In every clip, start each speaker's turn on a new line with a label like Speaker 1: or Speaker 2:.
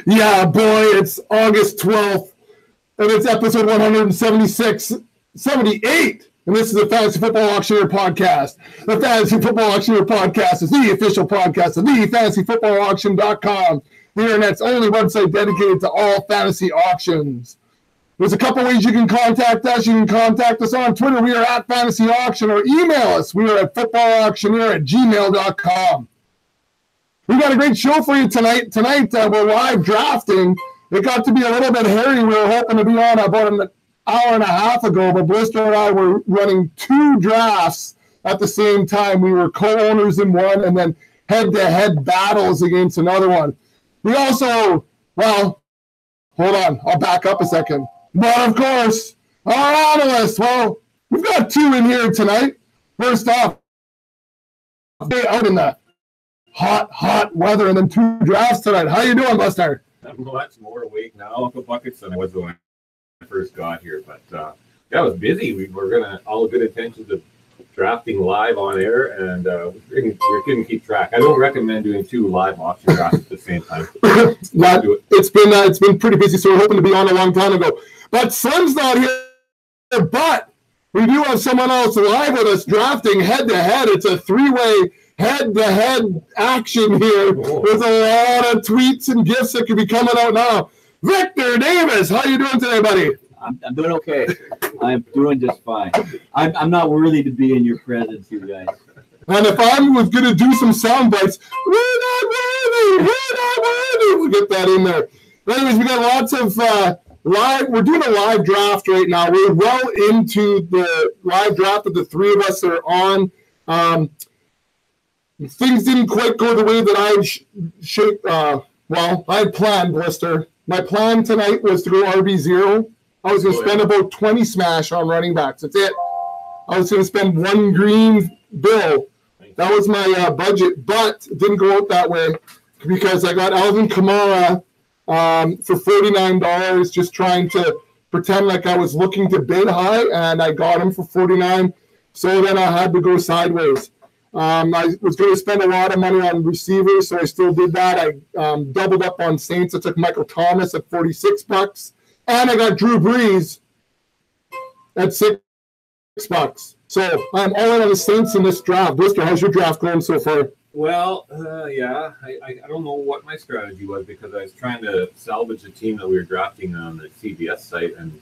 Speaker 1: Yeah, boy, it's August 12th, and it's episode 178, and this is the Fantasy Football Auctioneer Podcast. The Fantasy Football Auctioneer Podcast is the official podcast of thefantasyfootballauction.com, the internet's only website dedicated to all fantasy auctions. There's a couple ways you can contact us. You can contact us on Twitter. We are at Fantasy Auction, or email us. We are at footballauctioneer@gmail.com. We got a great show for you tonight. Tonight, we're live drafting. It got to be a little bit hairy. We were hoping to be on about an hour and a half ago, but Blistr and I were running two drafts at the same time. We were co-owners in one and then head-to-head battles against another one. We also, well, hold on. I'll back up a second. But, of course, our analysts, well, we've got two in here tonight. First off, out in the hot weather, and then two drafts tonight. How you doing, Blistr?
Speaker 2: I'm much more awake now, Ep178 Bucketts, than I was when I first got here. But, yeah, it was busy. We were going to all good intentions of drafting live on air, and we couldn't keep track. I don't recommend doing two live auction drafts at the same time.
Speaker 1: It's been pretty busy, so we're hoping to be on a long time ago. But Slim's not here, but we do have someone else live with us drafting head-to-head. It's a three-way head-to-head action here. There's a lot of tweets and gifts that could be coming out now. Victor Davis, how you doing today, buddy?
Speaker 3: I'm doing okay. I'm doing just fine. I'm not worthy to be in your presence, you guys.
Speaker 1: And if I was going to do some sound bites, we're not worthy. We'll get that in there. But anyways, we got lots of live. We're doing a live draft right now. We're well into the live draft of the three of us that are on. Things didn't quite go the way that I I had planned, Blistr. My plan tonight was to go RB0. I was going to spend about 20 smash on running backs. That's it. I was going to spend one green bill. That was my budget, but it didn't go out that way because I got Alvin Kamara for $49, just trying to pretend like I was looking to bid high, and I got him for $49. So then I had to go sideways. I was going to spend a lot of money on receivers, so I still did that. I doubled up on Saints. I took Michael Thomas at $46. And I got Drew Brees at $6. So I'm all in on the Saints in this draft. Blistr, how's your draft going so far?
Speaker 2: Well, yeah, I don't know what my strategy was because I was trying to salvage a team that we were drafting on the CBS site, and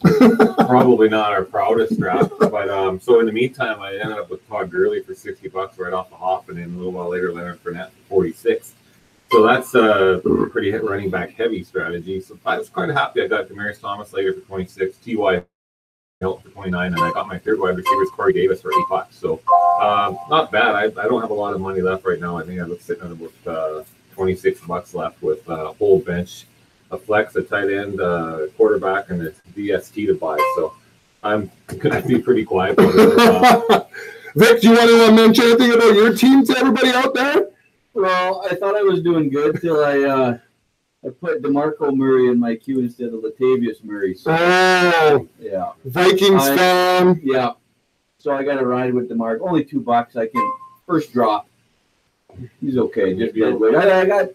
Speaker 2: probably not our proudest draft. But so in the meantime, I ended up with Todd Gurley for $60 right off the hop, and then a little while later, Leonard Fournette for $46. So that's a pretty running back heavy strategy. So I was quite happy. I got Demaryius Thomas later for $26, T.Y. Hilton for $29, and I got my third wide receiver, Corey Davis, for $8. So not bad. I don't have a lot of money left right now. I think I was sitting at about $26 left with a whole bench, a flex, a tight end, quarterback, and a DST to buy. So I'm going to be pretty quiet about it.
Speaker 1: Vic, do you want to mention anything about your team to everybody out there?
Speaker 3: Well, I thought I was doing good till I put DeMarco Murray in my queue instead of Latavius Murray. So, yeah.
Speaker 1: Vikings fan.
Speaker 3: Yeah. So I got to ride with DeMarco. Only $2. I can first drop. He's okay. Just wait. I got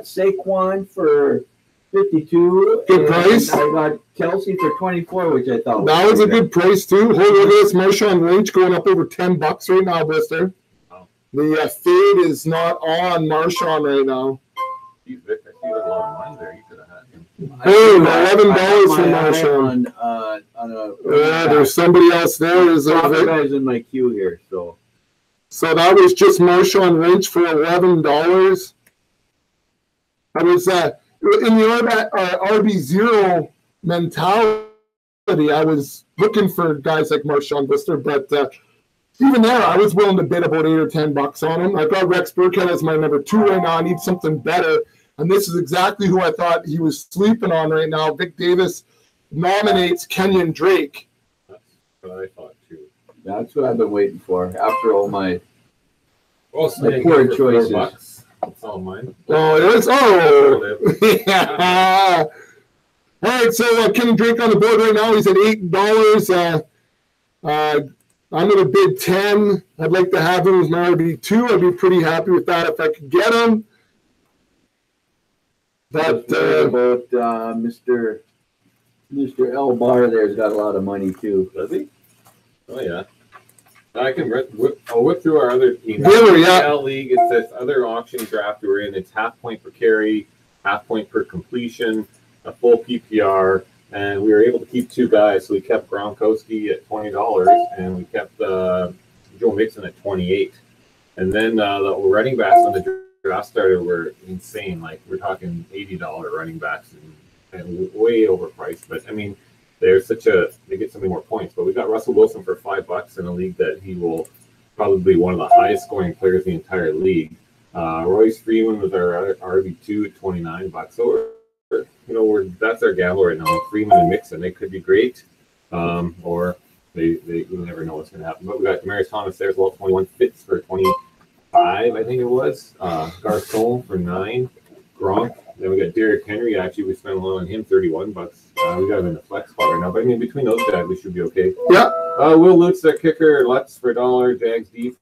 Speaker 3: Saquon for $52.
Speaker 1: Good price.
Speaker 3: I got Kelsey for $24, which I thought
Speaker 1: was a good price too. Hold on, this Marshawn Lynch going up over $10 right now, Blistr. The fade is not on Marshawn right now.
Speaker 2: Geez, Vic, I see a lot of money there. You could have had him.
Speaker 1: $11 for Marshawn. There's somebody else there. There's
Speaker 3: guys in my queue here. So
Speaker 1: that was just Marshawn Lynch for $11. I was in the RB0 mentality. I was looking for guys like Marshawn Blistr, but even there, I was willing to bid about $8 or $10 on him. I've got Rex Burkhead as my number 2 right now. I need something better. And this is exactly who I thought he was sleeping on right now. Vic Davis nominates Kenyon Drake.
Speaker 2: That's what I thought, too.
Speaker 3: That's what I've been waiting for after all my
Speaker 2: poor
Speaker 3: choices.
Speaker 2: That's all mine.
Speaker 1: Oh, it is? Oh! Yeah. All right, so Kenyon Drake on the board right now. He's at $8. I'm going to bid 10. I'd like to have him as my RB2. I'd be pretty happy with that if I could get him. But
Speaker 3: Mr. L Bar there's got a lot of money too.
Speaker 2: Does he? Oh yeah. I can I'll whip through our other team. League. It's this other auction draft we're in. It's half point per carry, half point per completion, a full PPR, and we were able to keep 2 guys. So we kept Gronkowski at $20, and we kept Joe Mixon at $28. And then the running backs when the draft started were insane. Like we're talking $80 running backs and way overpriced. But I mean, they get so many more points. But we got Russell Wilson for $5 in a league that he will probably be one of the highest scoring players in the entire league. Royce Freeman was our RB2 at $29. So that's our gamble right now. Freeman and Mixon, they could be great, or you never know what's going to happen. But we got Demaryius Thomas there as well, 21. Fitz for 25, I think it was. Garcon for 9. Gronk. Then we got Derrick Henry. Actually, we spent a lot on him, $31. We got him in the flex spot right now. But I mean, between those guys, we should be okay.
Speaker 1: Yeah.
Speaker 2: Will Lutz, the kicker. Lutz for $1. Jags D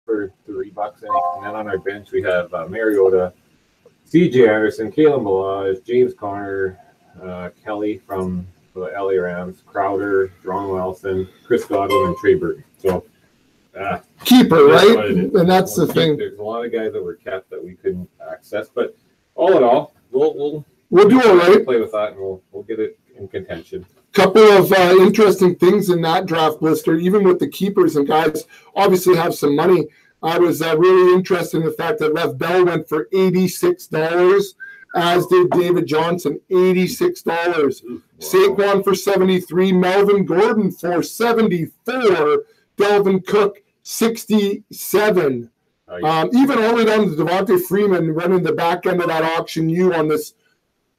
Speaker 2: for $3. And then on our bench, we have Mariota, C.J. Anderson, Kalen Balazs, James Conner, Kelly from the LA Rams, Crowder, Ron Wilson, Chris Godwin, and Trey Burton. So
Speaker 1: keeper, right? And that's the thing.
Speaker 2: There's a lot of guys that were kept that we couldn't access, but all in all, we'll
Speaker 1: do all right.
Speaker 2: Play with that, and we'll get it in contention.
Speaker 1: Couple of interesting things in that draft, Blister. Even with the keepers and guys obviously have some money. I was really interested in the fact that Lev Bell went for $86, as did David Johnson, $86. Wow. Saquon for $73, Melvin Gordon for $74, Delvin Cook $67. Even all the way down to Devontae Freeman running the back end of that auction U on this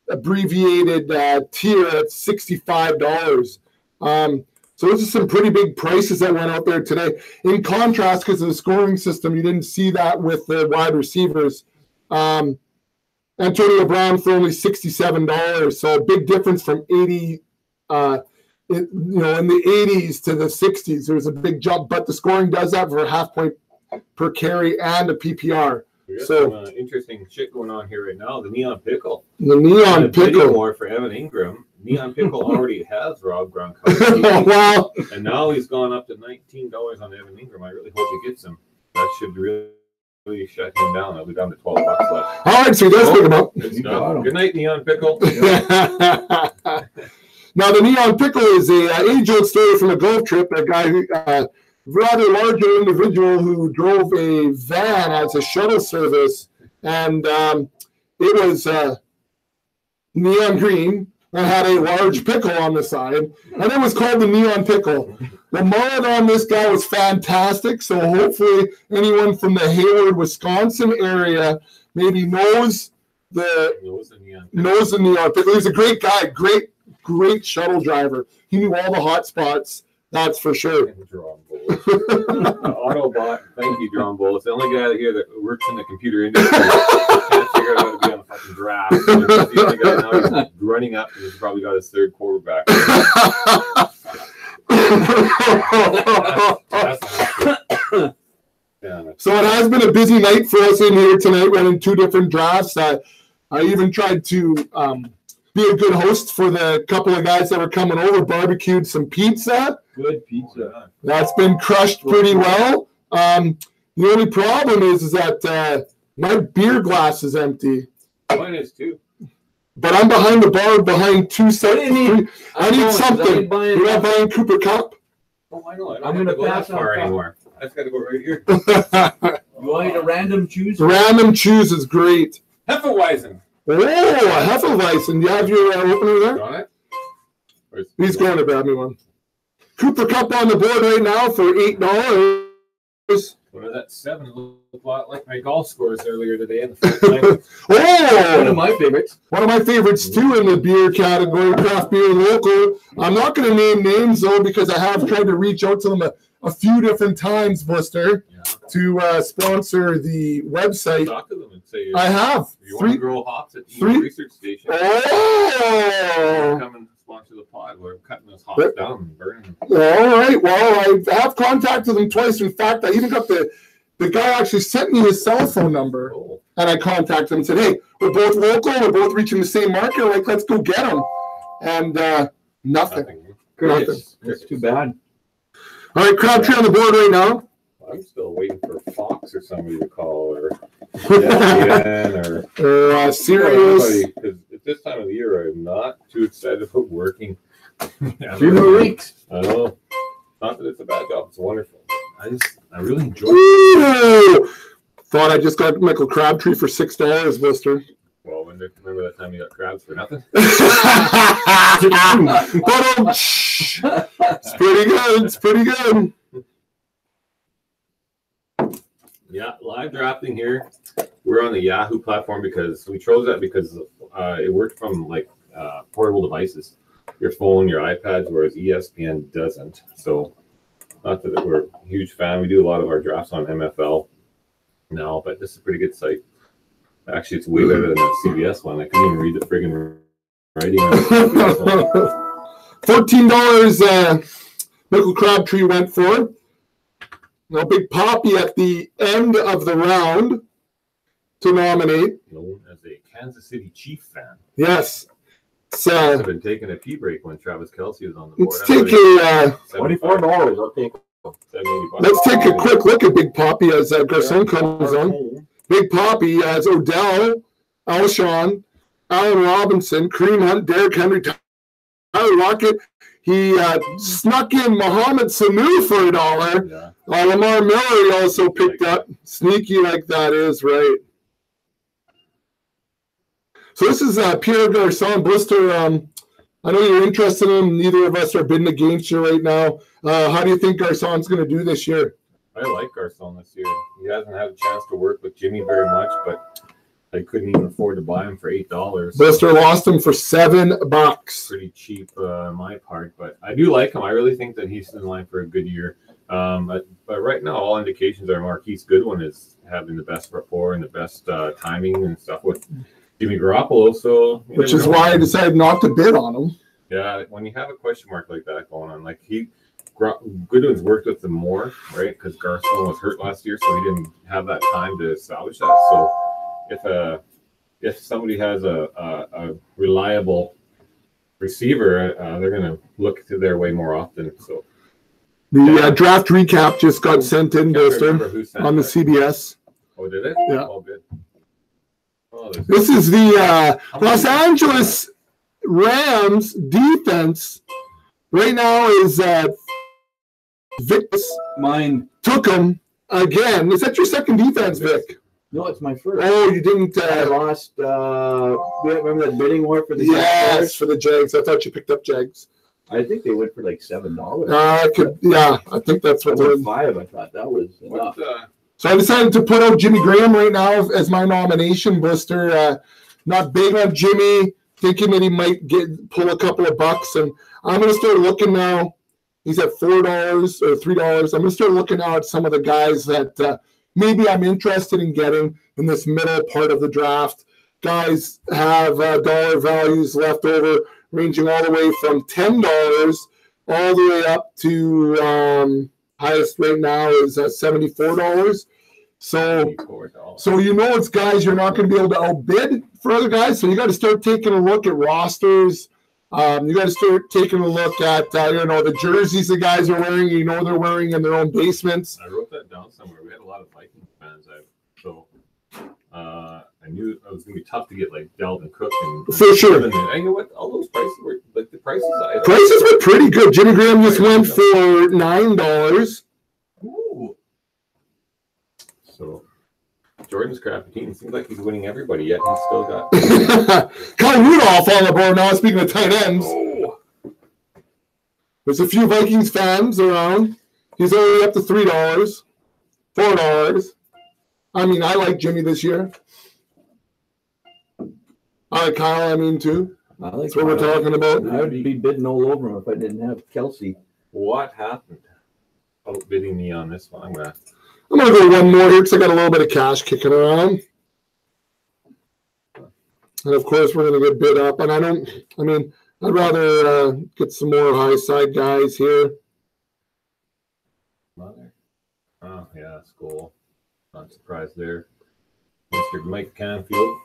Speaker 1: abbreviated tier at $65. So those are some pretty big prices that went out there today. In contrast, because of the scoring system, you didn't see that with the wide receivers. Antonio Brown for only $67. So a big difference from 80, in the 80s to the 60s. There was a big jump, but the scoring does that for a half point per carry and a PPR.
Speaker 2: We got some interesting shit going on here right now. The Neon Pickle.
Speaker 1: The Neon Pickle.
Speaker 2: More for Evan Ingram. Neon Pickle already has Rob Gronkowski.
Speaker 1: Oh, wow.
Speaker 2: And now he's gone up to $19 on Evan Ingram. I really hope he gets him. That should really shut him down. I'll be down to $12 left.
Speaker 1: All right, so he does pick him up.
Speaker 2: Good night, Neon Pickle.
Speaker 1: Now, the Neon Pickle is a age-old story from a golf trip. A guy who, rather larger individual who drove a van as a shuttle service, and it was neon green and had a large pickle on the side, and it was called the Neon Pickle. The mullet on this guy was fantastic, so hopefully anyone from the Hayward, Wisconsin area maybe knows the Neon Pickle. He's a great guy, great shuttle driver. He knew all the hot spots. That's for sure.
Speaker 2: Autobot, thank you, John Bull. It's the only guy here that works in the computer industry. Can't figure out how to be on a fucking draft. So he's the only guy now he's running up, and he's probably got his third quarterback.
Speaker 1: So it has been a busy night for us in here tonight, running 2 different drafts. I even tried to be a good host for the couple of guys that were coming over, barbecued some pizza.
Speaker 3: Good pizza.
Speaker 1: That's been crushed pretty well. The only problem is that my beer glass is empty.
Speaker 2: Mine is too.
Speaker 1: But I'm behind the bar, behind 2 sets. I need something. You're not buying Cooper Cup?
Speaker 2: Oh, I know. I'm going to go that far anymore. I just got to go right here.
Speaker 3: You want a random choose?
Speaker 1: Random choose is great.
Speaker 2: Hefeweizen.
Speaker 1: Oh, a Hefeweizen. Do you have your opener there?
Speaker 2: Got it?
Speaker 1: He's going to grab me one. Cooper Cup on the board right now for $8.
Speaker 2: What is that? 7 looked a lot like my golf scores earlier today.
Speaker 1: One
Speaker 3: of my favorites.
Speaker 1: One of my favorites too in the beer category, craft beer local. I'm not going to name names though because I have tried to reach out to them a few different times, Blister, to sponsor the website.
Speaker 2: Talk to them and say,
Speaker 1: I have.
Speaker 2: You want to grow hops at the research station?
Speaker 1: Oh!
Speaker 2: Come and sponsor the pod. We're cutting those hops down and burning them.
Speaker 1: All right. Well, I have contacted them twice. In fact, I even got the the guy actually sent me his cell phone number, and I contacted him and said, "Hey, we're both local. We're both reaching the same market. Like, let's go get him." And nothing.
Speaker 3: That's too bad.
Speaker 1: All right, Crabtree on the board right now.
Speaker 2: I'm still waiting for Fox or somebody to call, or ESPN
Speaker 1: or Sirius.
Speaker 2: Because at this time of the year, I'm not too excited about working.
Speaker 3: 3 more weeks.
Speaker 2: I know. Not that it's a bad job; it's wonderful. I really enjoy it.
Speaker 1: Ooh! Thought I just got Michael Crabtree for $6, Blister.
Speaker 2: Well, remember that time you got crabs for nothing?
Speaker 1: It's pretty good. It's pretty good.
Speaker 2: Yeah, live drafting here. We're on the Yahoo platform because we chose that because it worked from like portable devices, your phone, your iPads, whereas ESPN doesn't. So, not that we're a huge fan. We do a lot of our drafts on MFL now, but this is a pretty good site. Actually, it's way better than that CBS one. I couldn't even read the friggin' writing.
Speaker 1: $14 Michael Crabtree went for. Now, Big Poppy at the end of the round to nominate.
Speaker 2: Known as a Kansas City Chief fan.
Speaker 1: Yes.
Speaker 2: I've been taking a pee break when Travis Kelce was on the board.
Speaker 1: Let's take a
Speaker 3: $24. I'll take
Speaker 1: Let's take a quick look at Big Poppy as Garcon comes on. Big Poppy as Odell, Alshon, Allen Robinson, Kareem Hunt, Derrick Henry, Tyler Lockett. He snuck in Mohamed Sanu for $1.
Speaker 2: Yeah.
Speaker 1: Lamar Miller he also picked up. Sneaky like that is, right? So this is Pierre Garcon. Blister, I know you're interested in him. Neither of us are bidding against you right now. How do you think Garcon's going to do this year?
Speaker 2: I like Garcon this year. He hasn't had a chance to work with Jimmy very much, but I couldn't even afford to buy him for $8.
Speaker 1: Blister lost him for $7.
Speaker 2: Pretty cheap on my part, but I do like him. I really think that he's in line for a good year. But right now, all indications are Marquise Goodwin is having the best rapport and the best timing and stuff with Jimmy Garoppolo. So,
Speaker 1: which is why I decided not to bid on him.
Speaker 2: Yeah, when you have a question mark like that going on, like Goodwin's worked with them more, right? Because Garcon was hurt last year, so he didn't have that time to establish that. So if somebody has a reliable receiver, they're going to look to their way more often. So
Speaker 1: the draft recap just got sent in, Blister, on the CBS.
Speaker 2: Oh, did it?
Speaker 1: Yeah.
Speaker 2: Oh, good. Oh,
Speaker 1: this is the Los Angeles Rams defense. Right now is Vic.
Speaker 3: Mine.
Speaker 1: Took him again. Is that your second defense, Vic?
Speaker 3: No, it's my first.
Speaker 1: Oh, you didn't.
Speaker 3: I lost. Remember that bidding war for the
Speaker 1: Jags? For the Jags. I thought you picked up Jags.
Speaker 3: I think they went for like $7.
Speaker 1: I think that's what they're.
Speaker 3: $5. I thought that was enough.
Speaker 1: So I decided to put out Jimmy Graham right now as my nomination, Blister. Not big on Jimmy, thinking that he might pull a couple of bucks, and I'm going to start looking now. He's at $4 or $3. I'm going to start looking now at some of the guys that maybe I'm interested in getting in this middle part of the draft. Guys have dollar values left over, ranging all the way from $10 all the way up to highest right now is $74. So you know it's guys you're not going to be able to outbid for other guys. So you got to start taking a look at rosters. You got to start taking a look at the jerseys the guys are wearing. They're wearing in their own basements.
Speaker 2: I wrote that down somewhere. We had a lot of Viking fans. I knew it was going to be tough to get like Dalvin Cook and
Speaker 1: for sure.
Speaker 2: And you know what? All those prices were like the prices.
Speaker 1: Prices were pretty good. Jimmy Graham just went for $9.
Speaker 2: Ooh. So Jordan's crappy team seems like he's winning everybody, yet he's still got
Speaker 1: Kyle Rudolph on the board now. Speaking of tight ends, there's a few Vikings fans around. He's only up to $3, $4. I mean, I like Jimmy this year. I like Kyle, too. That's what we're talking about.
Speaker 3: I would be bidding all over him if I didn't have Kelce.
Speaker 2: What happened? Outbidding me on this one. I'm going
Speaker 1: to go one more here because I got a little bit of cash kicking around. And, of course, we're going to get bid up. And I'd rather get some more high side guys here.
Speaker 2: Oh, yeah, that's cool. Not surprised there. Mr. Mike Canfield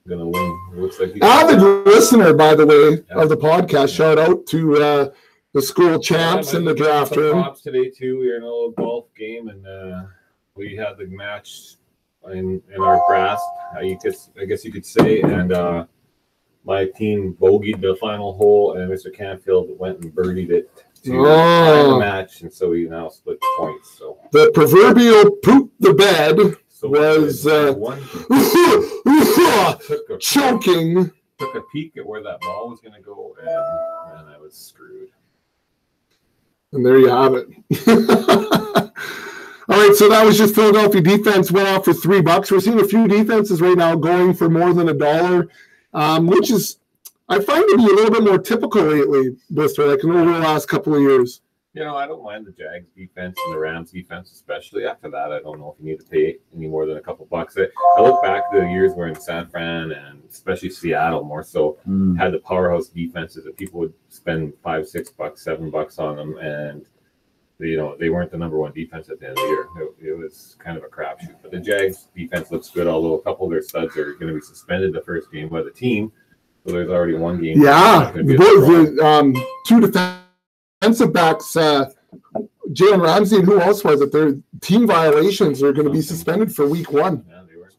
Speaker 2: gonna win. Looks like he's
Speaker 1: avid listener, by the way, of the podcast. Shout out to the school champs in the draft room.
Speaker 2: Props today too. We were in a little golf game, and we had the match in our grasp. I guess you could say, and my team bogeyed the final hole, and Mr. Canfield went and birdied it to tie the match, and so we now split points. So
Speaker 1: the proverbial poop the bed was choking.
Speaker 2: Took a peek at where that ball was going to go, and I was screwed.
Speaker 1: And there you have it. All right, so that was just Philadelphia defense went off for $3. We're seeing a few defenses right now going for more than $1, which is, I find to be a little bit more typical lately, Blistr, like over the last couple of years.
Speaker 2: You know, I don't mind the Jags defense and the Rams defense, especially. After that, I don't know if you need to pay any more than a couple bucks. I look back to the years where in San Fran and especially Seattle more so had the powerhouse defenses that people would spend $5, $6, $7 on them, and they weren't the number one defense at the end of the year. It was kind of a crapshoot. But the Jags defense looks good, although a couple of their studs are going to be suspended the first game by the team. So there's already one game.
Speaker 1: Yeah, the two defensive backs, Jalen Ramsey and who else was it? Their team violations are going to be suspended for week 1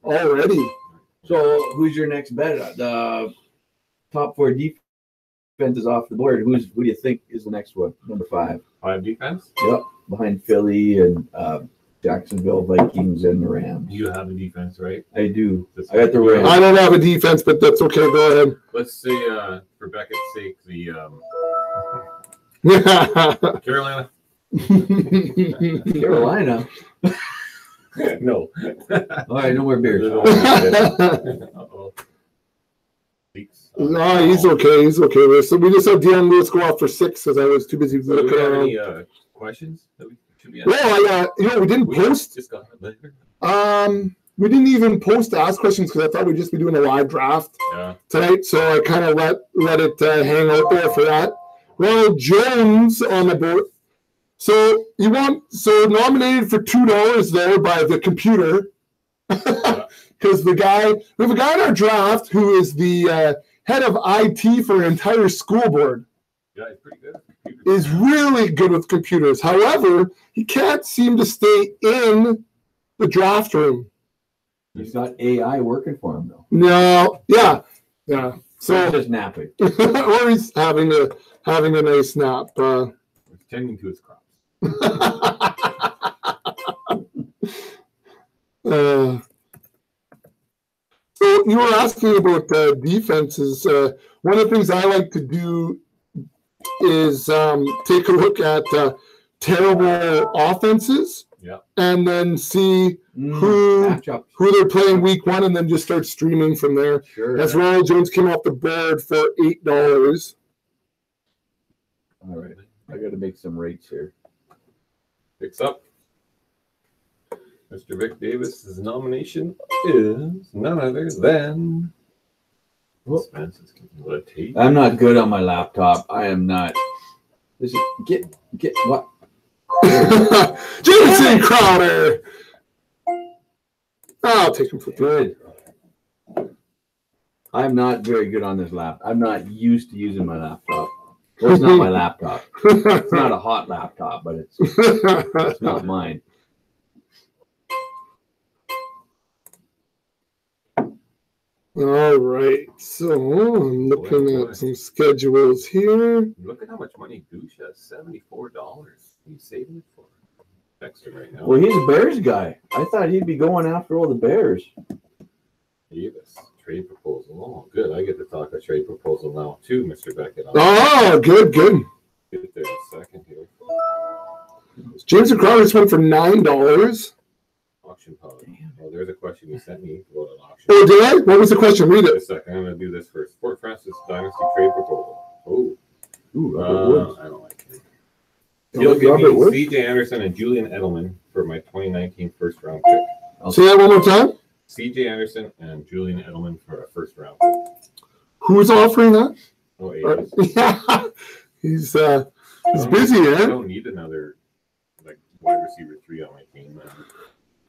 Speaker 1: already.
Speaker 3: So who's your next bet? The top 4 defenses off the board. Who do you think is the next one? Number 5.
Speaker 2: 5 defense?
Speaker 3: Yep, behind Philly and Jacksonville, Vikings, and the Rams.
Speaker 2: You have a defense, right?
Speaker 3: I do. I got the Rams.
Speaker 1: I don't have a defense, but that's okay. Go ahead.
Speaker 2: Let's say, for Beckett's sake, the Carolina.
Speaker 3: Carolina?
Speaker 2: No.
Speaker 3: All right, no more beers.
Speaker 2: Uh-oh.
Speaker 1: No, he's okay. He's okay. So we just had Deion Lewis go off for 6 because I was too busy looking around.
Speaker 2: Any questions that we should be asking?
Speaker 1: Well, we didn't post.
Speaker 2: Just got it later.
Speaker 1: We didn't even post to ask questions because I thought we'd just be doing a live draft tonight. So I kind of let it hang out there for that. Ronald Jones on the board. So nominated for $2 though by the computer. Because we have a guy in our draft who is the head of IT for an entire school board.
Speaker 2: Yeah, he's pretty good.
Speaker 1: Is really good with computers. However, he can't seem to stay in the draft room.
Speaker 3: He's got AI working for him though.
Speaker 1: No, yeah. So
Speaker 3: he's just napping,
Speaker 1: or he's having a nice nap.
Speaker 2: He's tending to his crops.
Speaker 1: So you were asking about defenses. One of the things I like to do is take a look at terrible offenses, and then see who they're playing week 1, and then just start streaming from there.
Speaker 3: Sure.
Speaker 1: As Ronald Jones came off the board for $8.
Speaker 3: All right, I got to make some rates here.
Speaker 2: Picks up. Mr. Vic Davis's nomination is none other than.
Speaker 3: I'm not good on my laptop. I am not. Get what?
Speaker 1: Jameson Crowder. I'll take him for 3.
Speaker 3: I'm not very good on this laptop. I'm not used to using my laptop. Well, it's not my laptop. It's not a hot laptop, but it's not mine.
Speaker 1: All right, so I'm looking at some schedules here.
Speaker 2: Look at how much money Gooch has, $74. He's saving it for extra right now.
Speaker 3: Well, he's a Bears guy. I thought he'd be going after all the Bears.
Speaker 2: Davis, trade proposal. Oh, good. I get to talk a trade proposal now too, Mr. Beckett.
Speaker 1: Oh, good.
Speaker 2: Get there in a second here.
Speaker 1: Jameson Crowder just went for $9.
Speaker 2: Auction pod. Oh, there's a question you sent me about an auction.
Speaker 1: Oh, did I? What was the question? Read it.
Speaker 2: A second. I'm going to do this first. Fort Francis Dynasty trade proposal. Oh. I don't like it. He'll give me C.J. Anderson and Julian Edelman for my 2019 first round pick.
Speaker 1: Say that one more time.
Speaker 2: C.J. Anderson and Julian Edelman for a first round pick.
Speaker 1: Who's offering that?
Speaker 2: Oh,
Speaker 1: yeah. He's busy,
Speaker 2: I don't need another wide receiver 3 on my team.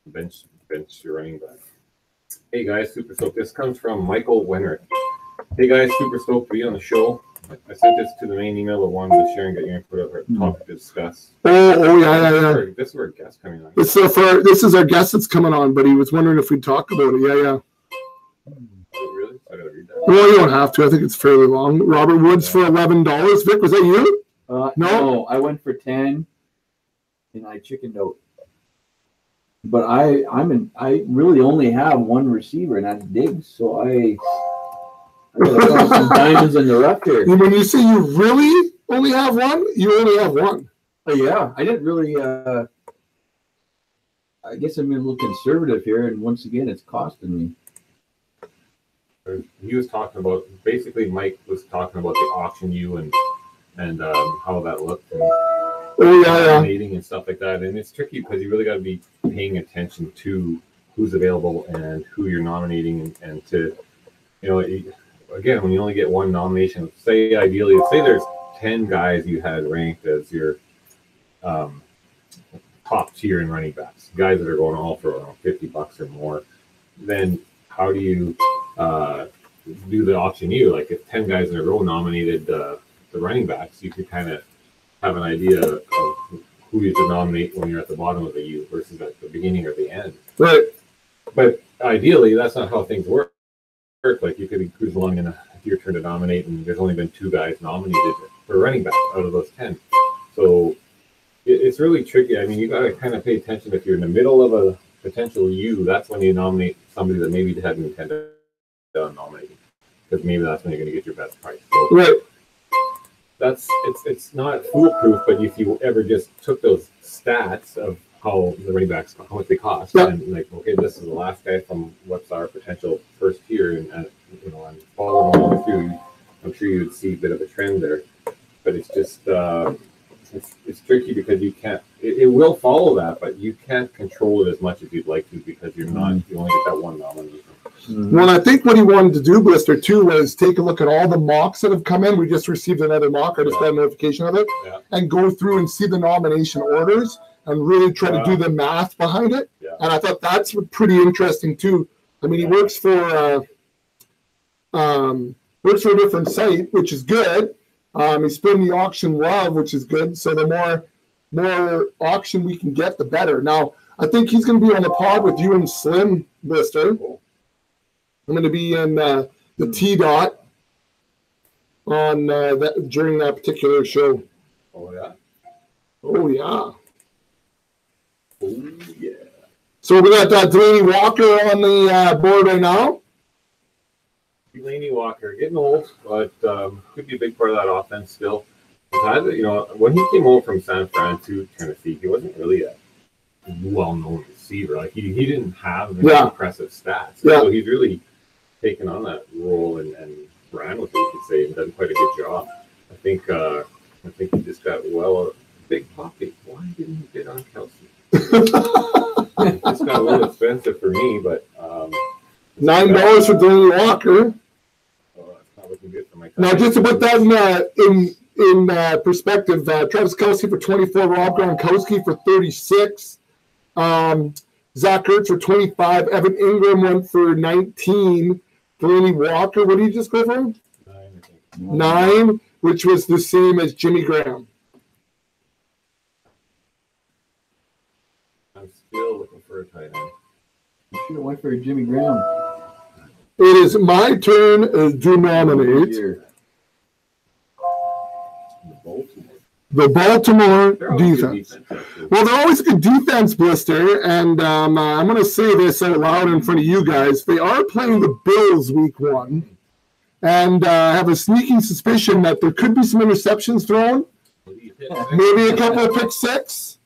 Speaker 2: Bench bench your running back. Hey guys, super stoked. This comes from Michael Wenner. Hey guys, super stoked to be on the show. I sent this to the main email, but wanted to share and get your input of our topic to discuss.
Speaker 1: Yeah.
Speaker 2: This is our guest coming on.
Speaker 1: This is our guest that's coming on, but he was wondering if we'd talk about it. Yeah.
Speaker 2: Oh, really? I gotta read that.
Speaker 1: Well, you don't have to. I think it's fairly long. Robert Woods for $11. Vic, was that you?
Speaker 3: No, I went for 10, and I chickened out. But I really only have one receiver, and that's Diggs. So I gotta find some diamonds in the rough here.
Speaker 1: When you say you really only have one, you only have one.
Speaker 3: Oh, yeah, I didn't really. I guess I'm being a little conservative here, and once again, it's costing me.
Speaker 2: He was talking about, basically Mike was talking about the auction you and how that looked and nominating and stuff like that. And it's tricky because you really got to be paying attention to who's available and who you're nominating and to, again, when you only get one nomination, say there's 10 guys you had ranked as your top tier in running backs, guys that are going all for around $50 or more, then how do you do the auction you? Like if 10 guys in a row nominated the running backs, you could kind of have an idea of who you should nominate when you're at the bottom of the U versus at the beginning or the end.
Speaker 1: Right.
Speaker 2: But ideally, that's not how things work. Like you could be cruising along and it's your turn to nominate, and there's only been 2 guys nominated for running back out of those 10. So it's really tricky. I mean, you got to kind of pay attention. If you're in the middle of a potential U, that's when you nominate somebody that maybe hadn't intended on nominating, because maybe that's when you're going to get your best price. So
Speaker 1: right.
Speaker 2: It's not foolproof, but if you ever just took those stats of how the running backs, how much they cost, and like, okay, this is the last guy from what's our potential first tier, and I'm following along through, I'm sure you would see a bit of a trend there, but it's just it's tricky because you can't. It will follow that, but you can't control it as much as you'd like to because you only get that one nomination.
Speaker 1: Mm-hmm. Well, I think what he wanted to do, Blister, too, was take a look at all the mocks that have come in. We just received another mock. I just got a notification of it. Yeah. And go through and see the nomination orders and really try to do the math behind it. Yeah. And I thought that's pretty interesting, too. I mean, he works for a different site, which is good. He's spinning the auction love, which is good. So the more auction we can get, the better. Now, I think he's going to be on the pod with you and Slim, Blister. Cool. I'm going to be in the T-Dot on during that particular show.
Speaker 2: Oh, yeah?
Speaker 1: Oh, yeah.
Speaker 2: Oh, yeah.
Speaker 1: So we got Delaney Walker on the board right now.
Speaker 2: Delaney Walker, getting old, but could be a big part of that offense still. When he came over from San Fran to Tennessee, he wasn't really a well-known receiver. Like he didn't have any impressive stats. So he's really taken on that role and ran with it, you could say, and done quite a good job. I think he just got a big pocket. Why didn't he get on Kelsey? It just got a little expensive for me, but
Speaker 1: $9 for Delaney Walker.
Speaker 2: Oh, that's not looking good for my
Speaker 1: now, just to put that in perspective, Travis Kelsey for 24, Rob Gronkowski for 36, Zach Ertz for 25, Evan Ingram went for 19, Delaney Walker, what did you just go for?
Speaker 2: 9, I think.
Speaker 1: 9, which was the same as Jimmy Graham.
Speaker 2: I'm still looking for a tight end.
Speaker 3: You should have went for Jimmy Graham.
Speaker 1: It is my turn to nominate the Baltimore defense. Well, they're always a good defense, Blister, and I'm going to say this out loud in front of you guys. They are playing the Bills week 1, and I have a sneaking suspicion that there could be some interceptions thrown, maybe a couple of pick six,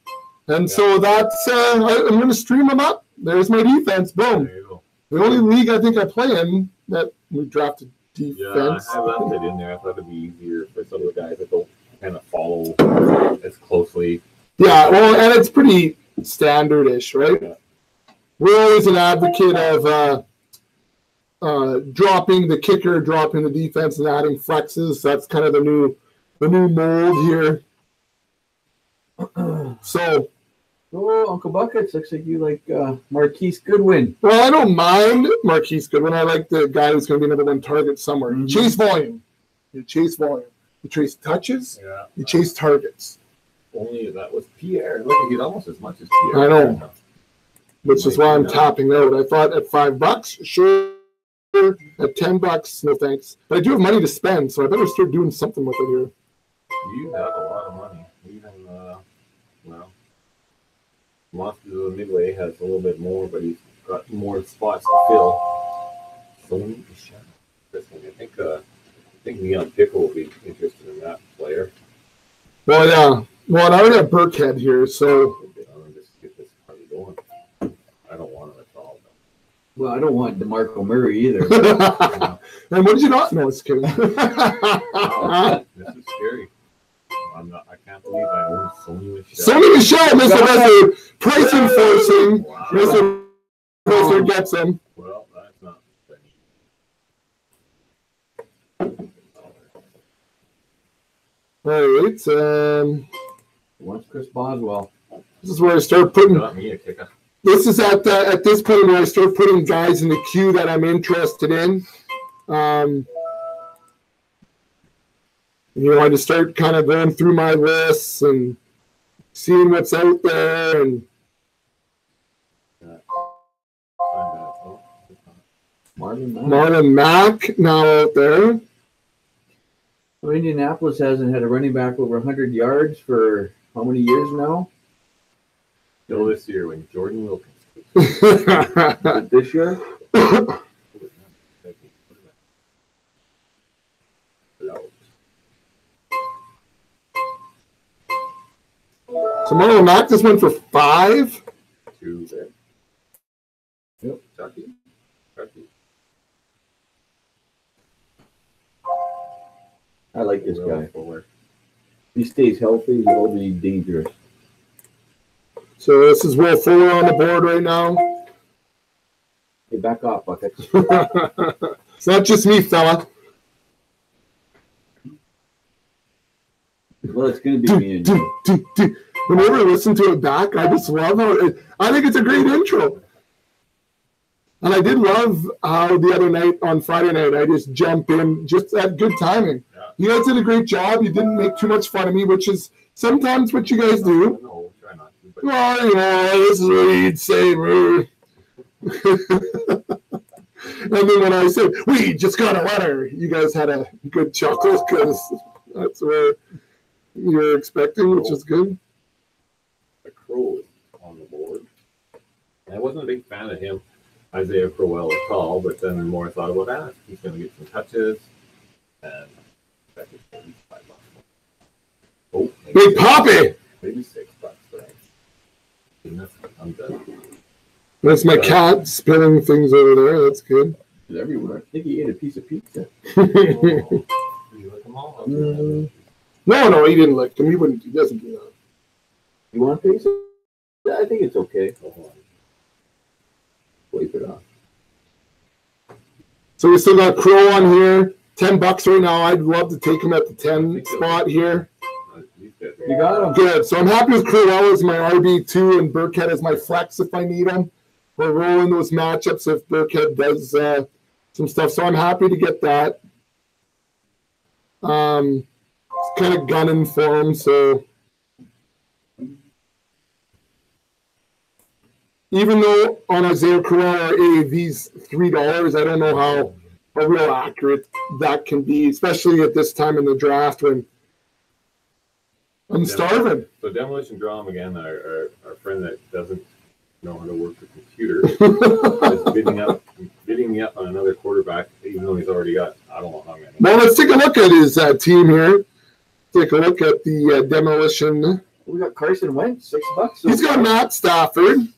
Speaker 1: and so that's I'm going to stream them up. There's my defense. Boom. The only league I think I play in that we drafted defense.
Speaker 2: Yeah, I left it in there. I thought it'd be easier for some of the guys that don't kind of follow as closely.
Speaker 1: Yeah, well, and it's pretty standard-ish, right? Yeah. We're always an advocate of dropping the kicker, dropping the defense, and adding flexes. That's kind of the new mold here. So,
Speaker 3: Oh, Uncle Bucketts, looks like you like Marquise Goodwin.
Speaker 1: Well, I don't mind Marquise Goodwin. I like the guy who's going to be number one target somewhere.
Speaker 3: Mm-hmm.
Speaker 1: Chase volume. You chase volume. You chase touches.
Speaker 2: Yeah.
Speaker 1: You chase targets.
Speaker 2: Only that was Pierre. Look, he's almost as much as Pierre.
Speaker 1: I know. Which is why I'm topping out. I thought at $5, sure. At $10, no thanks. But I do have money to spend, so I better start doing something with it here.
Speaker 2: You have a lot of money. Even, Monsters of the Midway has a little bit more, but he's got more spots to fill. So I think Neon Pickle will be interested in that player.
Speaker 1: Well, yeah. Well, I already have Burkhead here, so.
Speaker 2: I'll just get this party going. I don't want it at all.
Speaker 3: Well, I don't want DeMarco Murray either.
Speaker 1: And what did you not know? It's kidding.
Speaker 2: Wow, this is scary. I can't believe I own Sony Michel.
Speaker 1: Sony Michel, Mr. Messer, price enforcing. Wow. Mr. Messer gets him.
Speaker 2: Well, that's not
Speaker 1: funny. All right.
Speaker 3: What's Chris Boswell?
Speaker 1: This is where I start putting.
Speaker 2: Got me a kicker.
Speaker 1: This is at this point where I start putting guys in the queue that I'm interested in. I just start kind of going through my lists and seeing what's out there. And Marlon Mack now out there.
Speaker 3: Well, Indianapolis hasn't had a running back over 100 yards for how many years now?
Speaker 2: Still this year when Jordan Wilkins.
Speaker 3: This year?
Speaker 1: So Marlon Mack just went for 5.
Speaker 2: 2 there.
Speaker 3: Yep.
Speaker 2: Chucky.
Speaker 3: I like this guy. If he stays healthy, he'll be dangerous.
Speaker 1: So this is Will Fuller on the board right now.
Speaker 3: Hey, back off, Buckets.
Speaker 1: It's not just me, fella.
Speaker 3: Well, it's going to be me and you.
Speaker 1: Whenever I listen to it back, I just love how I think it's a great intro. And I did love how the other night on Friday night, I just jump in just at good timing. Yeah. You guys did a great job. You didn't make too much fun of me, which is sometimes what you guys do.
Speaker 2: No, try not to. But...
Speaker 1: Well, this is what you'd say. And then when I said, we just got a letter, you guys had a good chuckle because that's where you were expecting, which is good.
Speaker 2: A Crow on the board. I wasn't a big fan of him, Isaiah Crowell at all, but then the more I thought about that, he's going to get some touches. And that is $5. Oh,
Speaker 1: Big Poppy!
Speaker 2: Maybe $6, but I'm done.
Speaker 3: That's my cat spilling things over there. That's good.
Speaker 2: It's everywhere. I think he ate a piece of pizza.
Speaker 1: Did you lick them all? No, he didn't lick them. He wouldn't. He doesn't do that.
Speaker 3: You want a piece? I think it's okay. Wipe it off.
Speaker 1: So we still got Crow on here. $10 right now. I'd love to take him at the 10 spot here.
Speaker 3: You got him.
Speaker 1: Good. So I'm happy with Crowell as my RB2 and Burkhead as my flex if I need him. We're rolling those matchups if Burkhead does some stuff. So I'm happy to get that. It's kind of gunning for him. So even though on Isaiah Crowell our AAV's $3, I don't know how real accurate that can be, especially at this time in the draft when I'm starving.
Speaker 2: So Demolition Drum again, our friend that doesn't know how to work the computer is bidding me up on another quarterback, even though he's already got I don't know how many.
Speaker 1: Well, let's take a look at his team here. Take a look at the Demolition.
Speaker 3: We got Carson Wentz, $6.
Speaker 1: He's got Matt Stafford,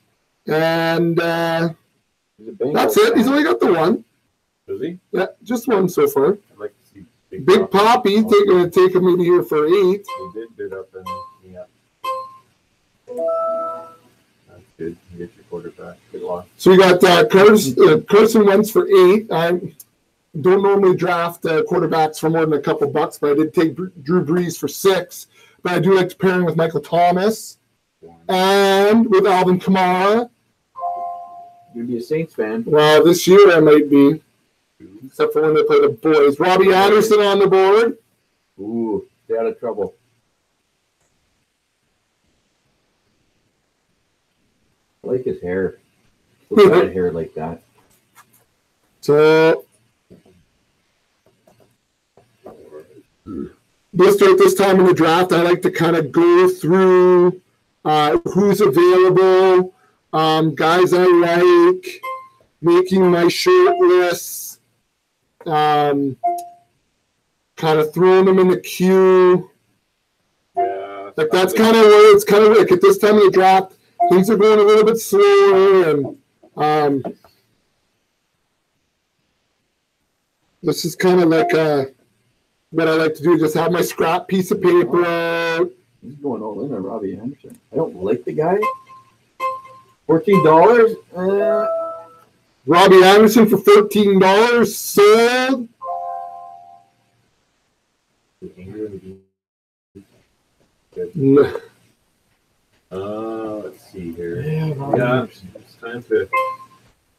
Speaker 1: and that's it. He's only got the one.
Speaker 2: Does he?
Speaker 1: Yeah, just one so far.
Speaker 2: I'd like to see
Speaker 1: Big Poppy going to take him maybe here for 8.
Speaker 2: He did bid up and yeah. That's good. You get your quarterback. Good luck.
Speaker 1: So we got Carson Wentz for 8. I don't normally draft quarterbacks for more than a couple bucks, but I did take Drew Brees for 6. But I do like to pair him with Michael Thomas. and with Alvin Kamara.
Speaker 3: You'd be a Saints fan.
Speaker 1: Well, this year I might be, except for when they play the boys. Robbie Anderson on the board.
Speaker 3: Ooh, stay out of trouble. I like his hair. Look at hair like that.
Speaker 1: So, Blistr, at this time in the draft, I like to kind of go through who's available, guys I like, making my short lists, kind of throwing them in the queue.
Speaker 2: Yeah,
Speaker 1: Like that's kind of where it's kind of like at this time of the draft, things are going a little bit slower, and this is kind of like what I like to do, just have my scrap piece of paper out.
Speaker 3: He's going all in on Robbie Anderson. I don't like the guy. $14?
Speaker 1: Robbie Anderson for $14 sold.
Speaker 2: Let's see here. Yeah, it's time to.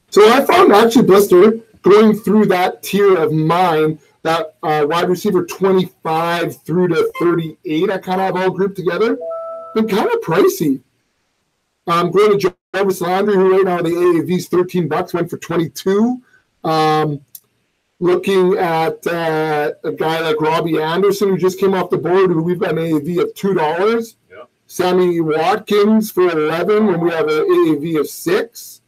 Speaker 1: So I found actually, Blistr, going through that tier of mine, that wide receiver 25 through to 38, I kind of have all grouped together. Been kind of pricey. Going to Jarvis Landry, who right now the AAV's $13, went for 22. Looking at a guy like Robbie Anderson, who just came off the board, who we've got an AAV of $2.
Speaker 2: Yeah.
Speaker 1: Sammy Watkins for 11, when we have an AAV of 6.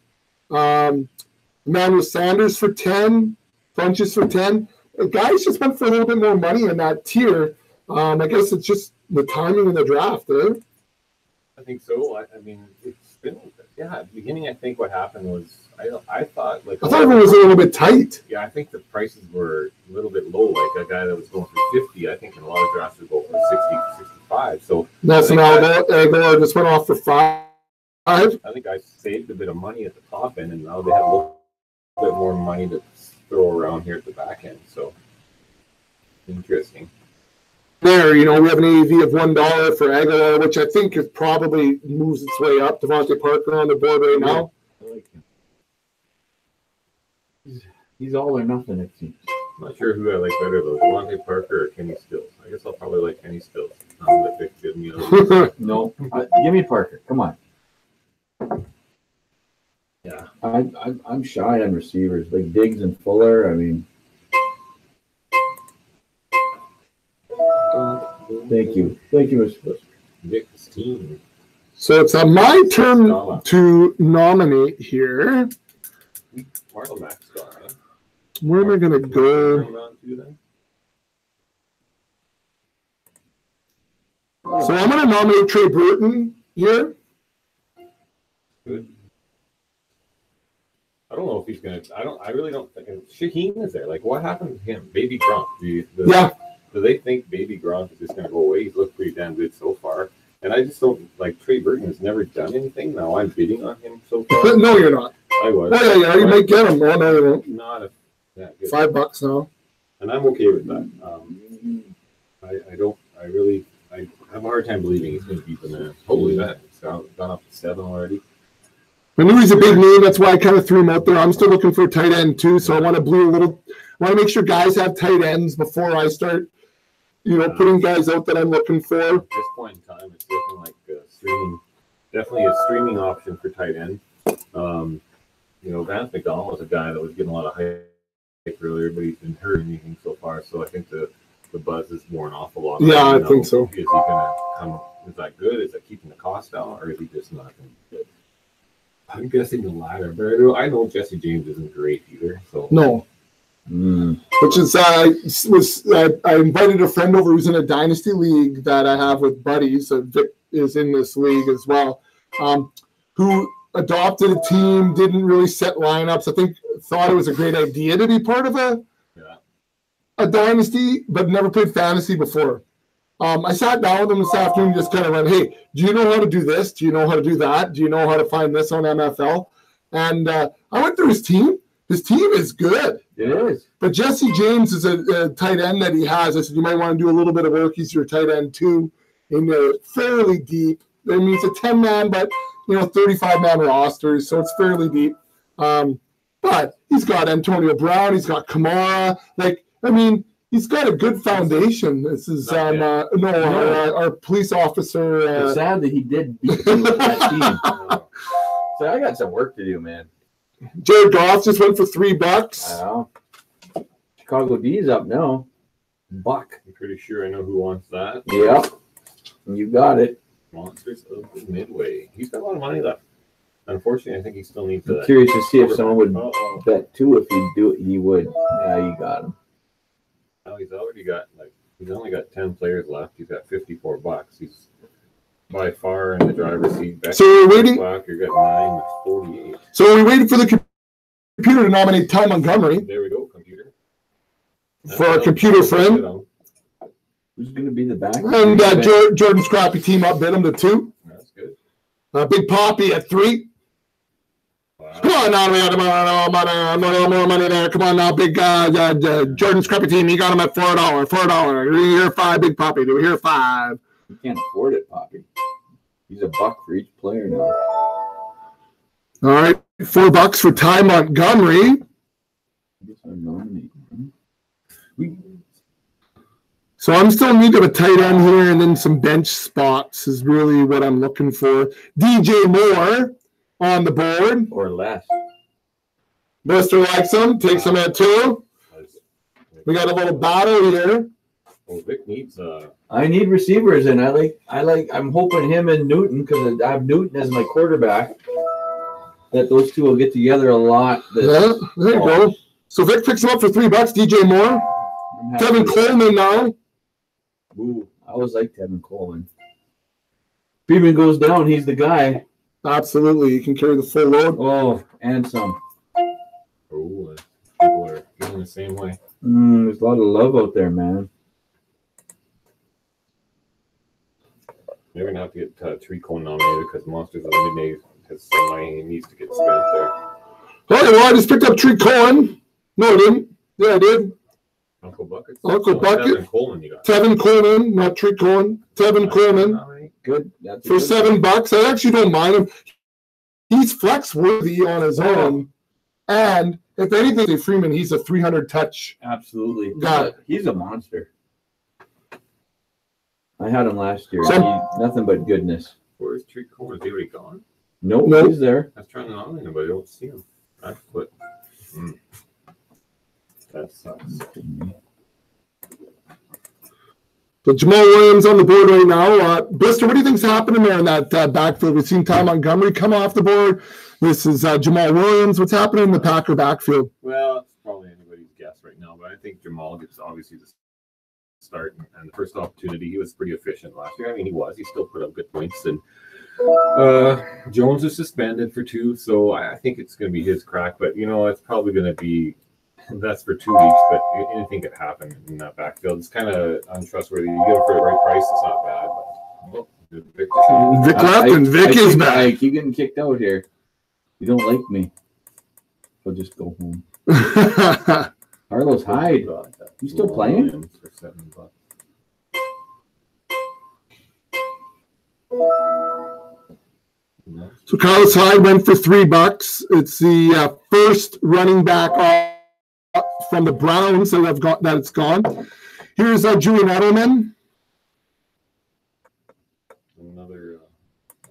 Speaker 1: Emmanuel Sanders for 10. Funches for 10. Guys just went for a little bit more money in that tier. I guess it's just the timing in the draft, eh?
Speaker 2: I think so. I mean, it's been, at the beginning, I think what happened was I thought
Speaker 1: it was a little bit tight.
Speaker 2: Yeah, I think the prices were a little bit low. Like a guy that was going for 50, I think in a lot of drafts would go for 60, 65. So
Speaker 1: Nelson Aguilar just went off for 5.
Speaker 2: I think I saved a bit of money at the top end, and now they have a little bit more money to throw around here at the back end. So interesting.
Speaker 1: There, we have an AAV of $1 for Aguilar, which I think is probably moves its way up. Devontae Parker on the board right now.
Speaker 3: I like him. He's all or nothing, it seems.
Speaker 2: I'm not sure who I like better though, Devontae Parker or Kenny Stills. I guess I'll probably like Kenny Stills.
Speaker 3: No, give me Parker. Come on.
Speaker 2: Yeah,
Speaker 3: I'm shy on receivers like Diggs and Fuller. I mean, thank you, Mr.
Speaker 2: Nick's team.
Speaker 1: So it's my turn to nominate here.
Speaker 2: Marlon Mack's gone.
Speaker 1: Where am I going to go? So I'm going to nominate Trey Burton here.
Speaker 2: Good. I don't know if he's going to. I really don't think. Shaheen is there. Like, what happened to him? Baby Gronk. Do they think Baby Gronk is just going to go away? He's looked pretty damn good so far. And I just don't like Trey Burton has never done anything. Now I'm bidding on him so far.
Speaker 1: No, you're not.
Speaker 2: I was.
Speaker 1: Oh, yeah, you might get him. Oh, no, you won't.
Speaker 2: Not that good.
Speaker 1: $5 now.
Speaker 2: And I'm okay with that. I have a hard time believing he's going to beat the man. Holy that. It's gone up to 7 already.
Speaker 1: I knew he's a big name. That's why I kind of threw him out there. I'm still looking for a tight end too, so I want to make sure guys have tight ends before I start, putting guys out that I'm looking for.
Speaker 2: At this point in time, it's looking like definitely a streaming option for tight end. Vance McDonald was a guy that was getting a lot of hype earlier, but he's been hurt anything so far. So I think the buzz is worn off a lot.
Speaker 1: Yeah, I think so.
Speaker 2: Is he going to come? Is that good? Is that keeping the cost down, or is he just not going to be good? I'm guessing the latter, but I know Jesse James isn't great either. So
Speaker 1: no. Which is I invited a friend over who's in a dynasty league that I have with buddies. So Vic is in this league as well. Who adopted a team, didn't really set lineups. I think thought it was a great idea to be part of a dynasty, but never played fantasy before. I sat down with him this afternoon and just kind of went, hey, do you know how to do this? Do you know how to do that? Do you know how to find this on MFL? And I went through his team. His team is good.
Speaker 3: It is.
Speaker 1: But Jesse James is a tight end that he has. I said, you might want to do a little bit of work. He's your tight end too. And they're fairly deep. I mean, it's a 10-man, but 35-man roster, so it's fairly deep. But he's got Antonio Brown, he's got Kamara. He's got a good foundation. This is our police officer.
Speaker 3: It's sad that he did beat you with that team. So I got some work to do, man.
Speaker 1: Jared Goff just went for $3.
Speaker 3: I know. Chicago D's up now. Buck.
Speaker 2: I'm pretty sure I know who wants that.
Speaker 3: Yep. You got it.
Speaker 2: Monsters of the Midway. He's got a lot of money left. Unfortunately, I think he still needs to.
Speaker 3: I'm curious to see if someone would bet too. If he'd do it, he would. Yeah, you got him.
Speaker 2: Oh, he's only got 10 players left. He's got $54. He's by far in the driver's seat.
Speaker 1: So we're waiting.
Speaker 2: You're got 9 with 48.
Speaker 1: So we're waiting for the computer to nominate Ty Montgomery.
Speaker 2: There we go, computer.
Speaker 1: For our computer friend.
Speaker 3: Who's going to be the back?
Speaker 1: And Jordan's crappy team up bid him to 2.
Speaker 2: That's good.
Speaker 1: Big Poppy at 3. Wow. Come on now, we got more money there. Come on now, big Jordan's crappy team. He got him at $4. $4. Do we hear 5, Big Poppy? Do we hear 5?
Speaker 3: You can't afford it, Poppy. He's $1 for each player now.
Speaker 1: All right, $4 for Ty Montgomery. So I'm still in need of a tight end here, and then some bench spots is really what I'm looking for. DJ Moore on the board.
Speaker 3: Or less.
Speaker 1: Blistr likes him, takes him at 2. We got a little battle here.
Speaker 2: Well, Vic needs
Speaker 3: I need receivers, and I'm hoping him and Newton, because I have Newton as my quarterback, that those two will get together a lot.
Speaker 1: Yeah, there you go. So Vic picks him up for $3. DJ Moore. Tevin Coleman now.
Speaker 3: Ooh, I always like Tevin Coleman. Freeman goes down, he's the guy.
Speaker 1: Absolutely, you can carry the full load.
Speaker 3: Oh, and some.
Speaker 2: Oh, people are feeling the same way.
Speaker 3: There's a lot of love out there, man.
Speaker 2: They're going to have to get Tricone nominated because Monsters of the Midnight has some money he needs to get spent there.
Speaker 1: Okay, well, I just picked up Tricone. No, I didn't. Yeah, I did.
Speaker 2: Uncle Bucketts?
Speaker 1: Bucket.
Speaker 2: Tevin Coleman, you got.
Speaker 1: Tevin Coleman, not Tricone. Tevin Coleman.
Speaker 3: Good.
Speaker 1: For $7. I actually don't mind him. He's flex worthy on his own. And if anything, Freeman, he's a 300 touch.
Speaker 3: Absolutely.
Speaker 1: Got it.
Speaker 3: He's a monster. I had him last year.
Speaker 1: So,
Speaker 3: nothing but goodness.
Speaker 2: Where's Tricone? Is he already gone?
Speaker 3: Nope, he's there.
Speaker 2: I was trying to nominate him, but I don't see him. That's what. That sucks.
Speaker 1: So Jamal Williams on the board right now. Blistr, what do you think's happening there in that backfield? We've seen Ty Montgomery come off the board. This is Jamal Williams. What's happening in the Packer backfield?
Speaker 2: Well, it's probably anybody's guess right now, but I think Jamal gets obviously the start and the first opportunity. He was pretty efficient last year. I mean, he still put up good points. And Jones is suspended for 2, so I think it's going to be his crack. But, it's probably going to be that's for 2 weeks, but anything could happen in that backfield. It's kind of untrustworthy. You get it for the right price, it's not bad. But,
Speaker 1: Vic left, and Vic is back.
Speaker 3: I keep getting kicked out here. You don't like me. I'll just go home. Carlos Hyde. You still playing?
Speaker 2: For $7.
Speaker 1: So Carlos Hyde went for $3. It's the first running back from the Browns that it's gone. Here's Julian Edelman.
Speaker 2: Another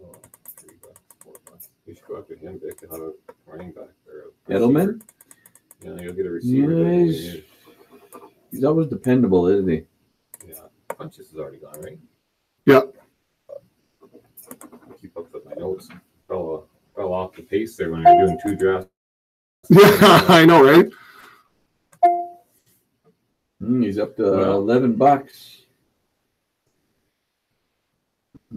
Speaker 2: $3, $4. You should go after him, Vic, and have a running back or
Speaker 3: Edelman.
Speaker 2: Yeah, you'll get a receiver.
Speaker 3: He's always dependable, isn't he?
Speaker 2: Yeah, Funches is already gone, right?
Speaker 1: Yeah.
Speaker 2: Keep up with my notes. Fell off the pace there when you're doing 2 drafts.
Speaker 1: Yeah, I know, right?
Speaker 3: He's up to $11. I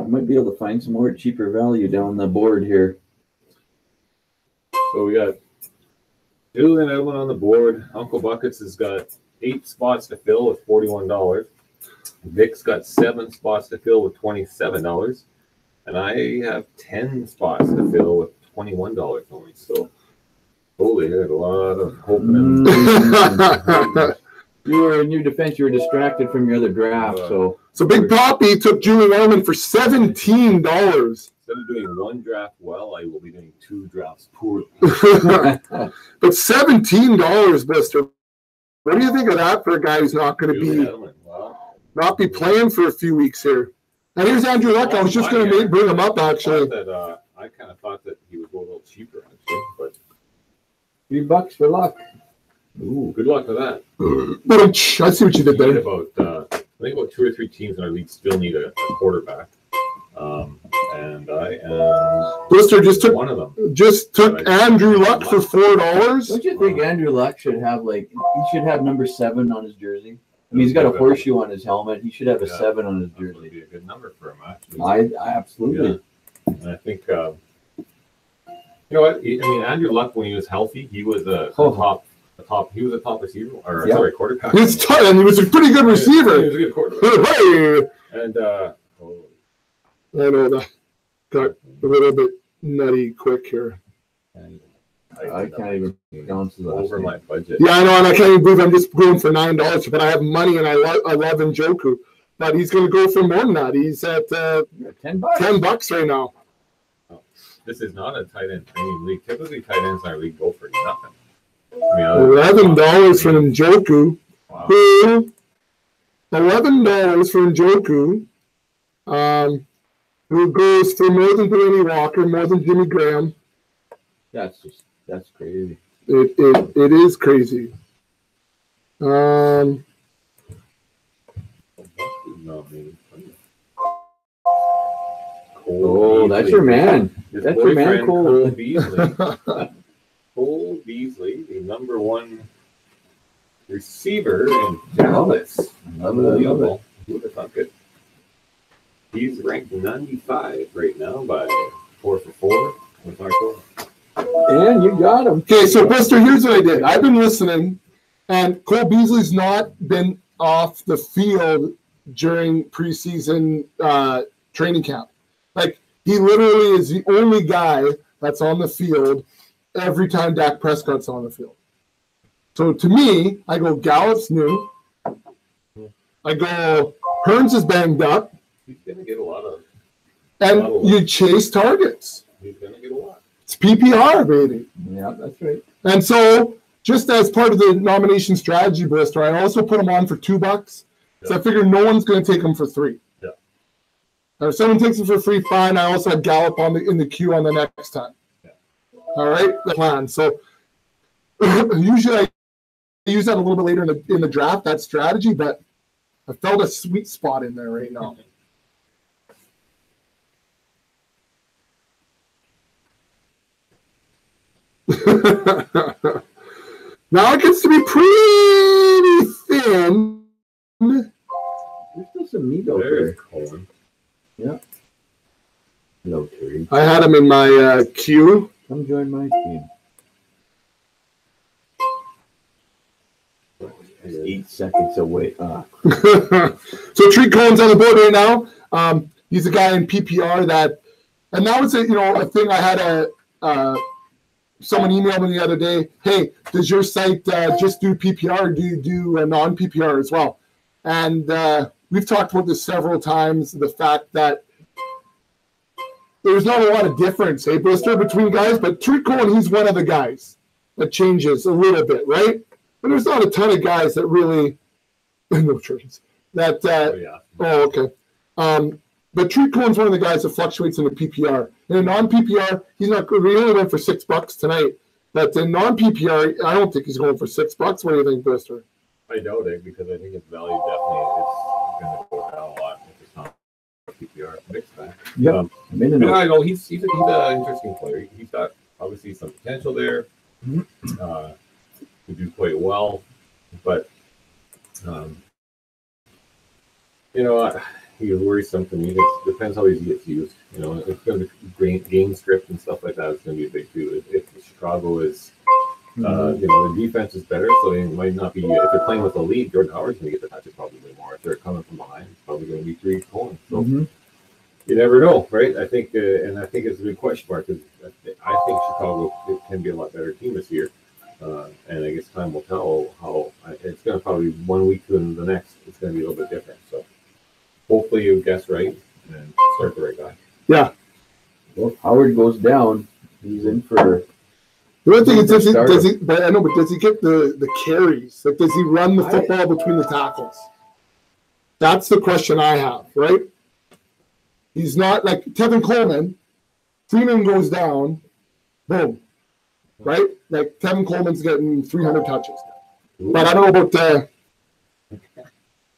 Speaker 3: might be able to find some more cheaper value down the board here.
Speaker 2: So we got Julian Edelman on the board. Uncle Bucketts has got 8 spots to fill with $41. Vic's got 7 spots to fill with $27. And I have 10 spots to fill with $21 only. So, holy, there's a lot of hope.
Speaker 3: You were in your defense. You were distracted from your other draft, so
Speaker 1: So Big Poppy took Julian Edelman for $17.
Speaker 2: Instead of doing one draft well, I will be doing 2 drafts poorly.
Speaker 1: But $17, Blister. What do you think of that for a guy who's not going to not be playing for a few weeks here? And here's Andrew Luck. I was just going to bring him up, actually.
Speaker 2: I kind of thought that he would go a little cheaper, actually. But
Speaker 3: $3 for Luck.
Speaker 2: Ooh, good luck with that.
Speaker 1: But I see what you did there.
Speaker 2: I think about 2 or 3 teams in our league still need a quarterback. And I am
Speaker 1: Blister just took
Speaker 2: one of them.
Speaker 1: Just took Andrew Luck for $4.
Speaker 3: Don't you think Andrew Luck should have he should have number 7 on his jersey? I mean, he's got a horseshoe on his helmet. He should have a 7 on his jersey.
Speaker 2: That would be a good number for him, actually.
Speaker 3: I absolutely.
Speaker 2: Yeah. And I think you know what? I mean, Andrew Luck, when he was healthy, he was a top. He was a top receiver, or sorry, quarterback.
Speaker 1: He was tight, and he was a pretty good receiver.
Speaker 2: He was a good quarterback.
Speaker 1: Hey!
Speaker 2: And
Speaker 1: I know that got a little bit nutty quick here.
Speaker 3: I can't even bounce
Speaker 2: over my budget.
Speaker 1: Yeah, I know, and I can't even believe I'm just going for $9, but I have money, and I love Njoku. But he's going to go for more than that. He's at $10 right now.
Speaker 2: This is not a tight end training league. Typically, tight ends in our league go for nothing. I mean,
Speaker 1: $11 for Njoku.
Speaker 2: Wow.
Speaker 1: $11 for Njoku. Who goes for more than Delaney Walker, more than Jimmy Graham.
Speaker 3: That's crazy.
Speaker 1: It is crazy.
Speaker 3: Oh, that's your man. That's your man,
Speaker 2: Cole Beasley. Cole Beasley, the number 1 receiver in Dallas. Unbelievable. Who would have thought it? He's ranked 95 right now by 4 for 4 with our goal.
Speaker 3: And you got him.
Speaker 1: Okay, so Buster, here's what I did. I've been listening, and Cole Beasley's not been off the field during preseason training camp. Like, he literally is the only guy that's on the field every time Dak Prescott's on the field. So to me, I go Gallup's new. I go Hearns is banged up.
Speaker 2: He's going to get a lot of.
Speaker 1: And you chase targets.
Speaker 2: He's going to get a lot.
Speaker 1: It's PPR, baby.
Speaker 3: Yeah, that's right.
Speaker 1: And so, just as part of the nomination strategy, Blister, I also put him on for $2. Yeah. So I figured no one's going to take him for $3.
Speaker 2: Yeah.
Speaker 1: Now, if someone takes him for $3, fine. I also have Gallup in the queue on the next time.
Speaker 2: Yeah.
Speaker 1: All right, the plan. So usually I use that a little bit later in the draft, that strategy, but I felt a sweet spot in there right now. Now it gets to be pretty thin.
Speaker 3: There's still some meat out there.
Speaker 2: Colin.
Speaker 3: Yeah. Hello, Terry.
Speaker 1: I had him in my queue.
Speaker 3: Come join my team. 8 seconds away.
Speaker 1: So Treat Cohen's on the board right now. He's a guy in PPR that, and that was a thing I had someone emailed me the other day. Hey, does your site just do PPR, or do you do a non-PPR as well? And we've talked about this several times. The fact that there's not a lot of difference, Blister, between guys. But Treat Cohen, he's one of the guys that changes a little bit, right? But there's not a ton of guys that really no trades. That okay. But Treat Cohen's one of the guys that fluctuates in the PPR. In a non-PPR, he's not good. We only went for $6 tonight. But in non-PPR, I don't think he's going for $6. What do you think, Blister?
Speaker 2: I doubt it, because I think his value definitely is going to go down a lot if it's not PPR. Mixed bag.
Speaker 3: Yeah.
Speaker 2: I know he's an interesting player. He's got obviously some potential there. To do quite well, but he worries something. It depends how he gets used. It's going to be game script and stuff like that. It's going to be a big too. If Chicago is, the defense is better, so it might not be. If they're playing with the lead, Jordan Howard's going to get the touches probably more. If they're coming from behind, it's probably going to be Treat Cohen. So you never know, right? I think, and I think it's a big question mark, because I think Chicago can be a lot better team this year. And I guess time will tell how it's going to probably 1 week to the next. It's going to be a little bit different. So hopefully you guess right and start the right guy.
Speaker 1: Yeah.
Speaker 3: Well, if Howard goes down, he's in for.
Speaker 1: The one thing is, does he? But I know, but does he get the carries? Like, does he run the football between the tackles? That's the question I have, right? He's not like Tevin Coleman. Freeman goes down, boom, right? Like Tevin Coleman's getting 300 touches. But I don't know about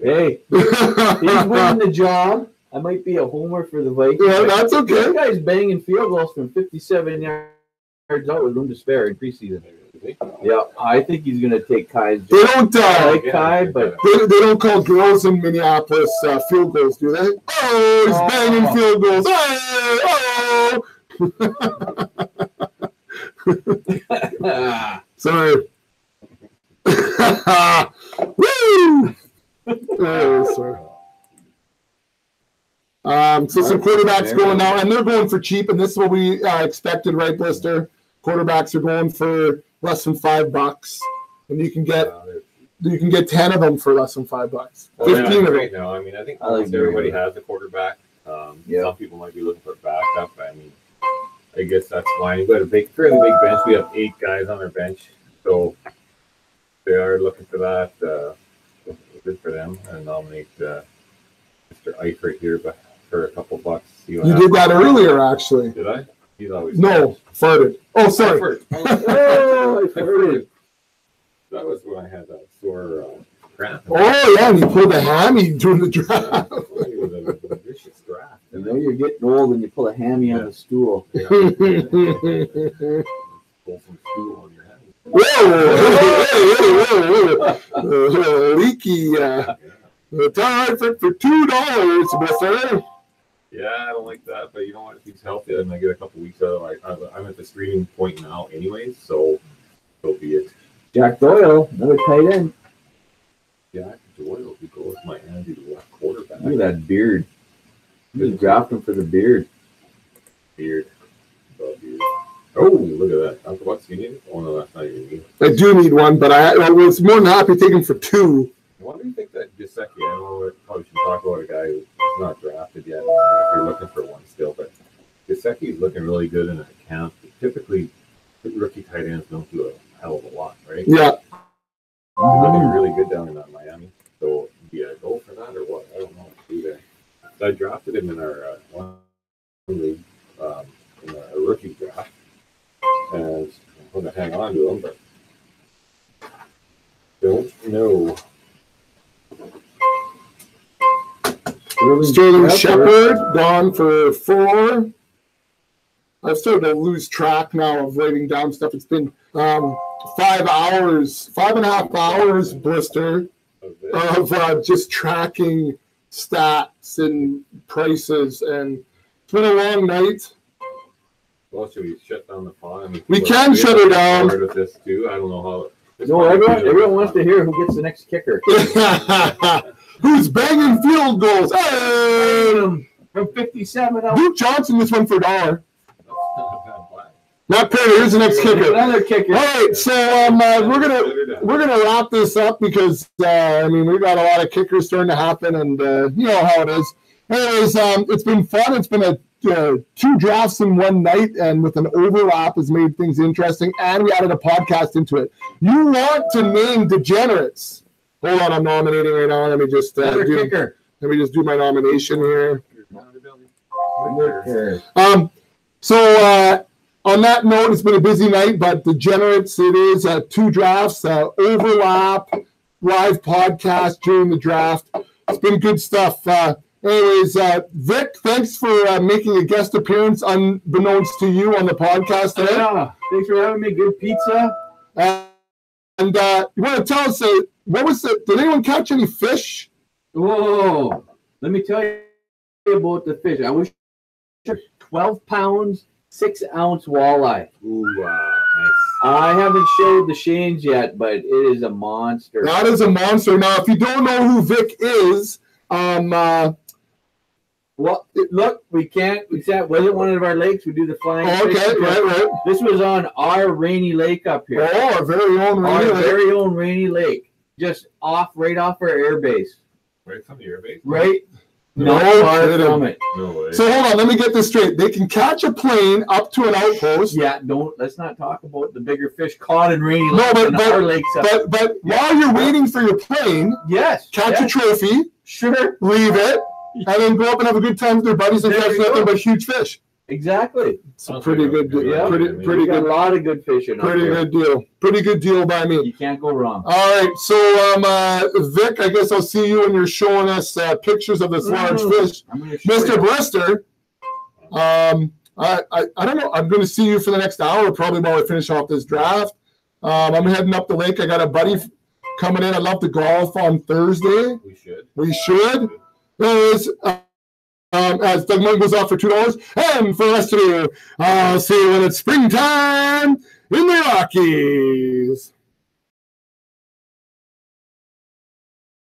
Speaker 3: Hey, he's winning the job. I might be a homer for the Vikings.
Speaker 1: Yeah, that's okay.
Speaker 3: This guy's banging field goals from 57 yards out with room to spare in preseason. Yeah, I think he's going to take Kai's job.
Speaker 1: They don't
Speaker 3: Kai, but
Speaker 1: they don't call girls in Minneapolis field goals, do they? Oh, he's banging field goals. Oh. Sorry. Woo! Oh, sorry. So some quarterbacks going now, and they're going for cheap, and this is what we expected, right, Blistr? Quarterbacks are going for less than $5, and you can get 10 of them for less than $5. 15 of them.
Speaker 2: Now, I mean, I think almost everybody has a quarterback. Some people might be looking for backup. I mean, I guess that's fine. We've got a fairly big bench. We have 8 guys on our bench, so they are looking for that. Good for them, and nominate Mr. Eifert here, but for a couple bucks.
Speaker 1: You did that earlier, actually.
Speaker 2: Did I? He's always
Speaker 1: farted. Oh, sorry.
Speaker 3: I farted.
Speaker 2: That was when I had that sore cramp.
Speaker 1: Oh, yeah, and you pulled a hammy during the draft.
Speaker 2: It was a vicious draft.
Speaker 3: You know you're getting old when you pull a hammy on the stool.
Speaker 2: Yeah. Pull some stool on your head.
Speaker 1: Whoa! Leaky. Time for $2, Blistr.
Speaker 2: Yeah, I don't like that, but you know what? If he's healthy, I'm gonna get a couple weeks out of it. I'm at the screening point now, anyways, so be it.
Speaker 3: Jack Doyle, another tight end.
Speaker 2: Jack Doyle, who goes my Andy left quarterback.
Speaker 3: Look at that beard. Just draft him for the beard.
Speaker 2: Beard. Oh, look at that. Uncle Bucks, you need it? Oh, no, that's not even me.
Speaker 1: I do need one, but I was more than happy taking for 2.
Speaker 2: Why do you think that Gisecki? I know we probably should talk about a guy who's not drafted yet. If you're looking for one still, but Gisecki is looking really good in a camp. Typically, rookie tight ends don't do a hell of a lot, right?
Speaker 1: Yeah.
Speaker 2: He's looking really good down in Miami. So, do you go for that or what? I don't know. I drafted him in our one league, in a rookie draft, and I'm going to hang on to him, but don't know.
Speaker 1: Sterling Shepard gone for 4. I've started to lose track now of writing down stuff. It's been 5 hours, 5.5 hours, Blistr, of just tracking stats and prices, and it's been a long night.
Speaker 2: Well, should we shut down the pod? I mean,
Speaker 1: we can shut it down.
Speaker 2: With this too. I don't know how.
Speaker 3: No, everyone wants to hear who gets the next kicker.
Speaker 1: Who's banging field goals? Hey!
Speaker 3: From 57 out.
Speaker 1: Duke Johnson this one for $1. Not Perry. Here's the next kicker.
Speaker 3: Another kicker.
Speaker 1: All right, so we're gonna wrap this up because I mean we've got a lot of kickers starting to happen, and you know how it is. Anyways, it's been fun. It's been 2 drafts in one night, and with an overlap has made things interesting. And we added a podcast into it. You want to name degenerates? Hold on, I'm nominating right now. Let me just do my nomination here. So on that note, it's been a busy night, but degenerates, it is 2 drafts, overlap, live podcast during the draft. It's been good stuff. Anyways, Vic, thanks for making a guest appearance unbeknownst to you on the podcast today.
Speaker 3: Yeah, thanks for having me. Good pizza.
Speaker 1: And you want to tell us, what was it? Did anyone catch any fish?
Speaker 3: Whoa, let me tell you about the fish. I wish 12 pounds, 6-ounce walleye.
Speaker 2: Ooh, nice.
Speaker 3: I haven't showed the Shanes yet, but it is a monster.
Speaker 1: That is a monster. Now, if you don't know who Vic is,
Speaker 3: well, look, we can't. Wasn't one of our lakes. We do the flying.
Speaker 1: Okay, right.
Speaker 3: This was on our rainy lake up here.
Speaker 1: Oh, our very own rainy lake.
Speaker 3: Very own rainy lake, just right off our air base.
Speaker 2: Right from the air base.
Speaker 3: Right. Not far from it.
Speaker 2: No way.
Speaker 1: So hold on, let me get this straight. They can catch a plane up to an outpost.
Speaker 3: Yeah, let's not talk about the bigger fish caught in rainy
Speaker 1: No,
Speaker 3: lakes and our lakes.
Speaker 1: but while you're waiting for your plane, catch a trophy,
Speaker 3: sure,
Speaker 1: leave it, and then go up and have a good time with their buddies and catch nothing but huge fish.
Speaker 3: Exactly.
Speaker 1: It's a pretty good deal.
Speaker 3: Yeah,
Speaker 1: Pretty
Speaker 3: got
Speaker 1: good.
Speaker 3: a lot of good fish in
Speaker 1: Pretty
Speaker 3: there.
Speaker 1: good deal. Pretty good deal by me.
Speaker 3: You can't go wrong.
Speaker 1: All right, so Vic, I guess I'll see you when you're showing us pictures of this large fish, Mr. Blister. I don't know. I'm going to see you for the next hour, probably while we finish off this draft. I'm heading up the lake. I got a buddy coming in. I'd love to golf on Thursday. We should. There's, as Doug Mug goes off for $2. And for the rest of you, I'll see you when it's springtime in the Rockies.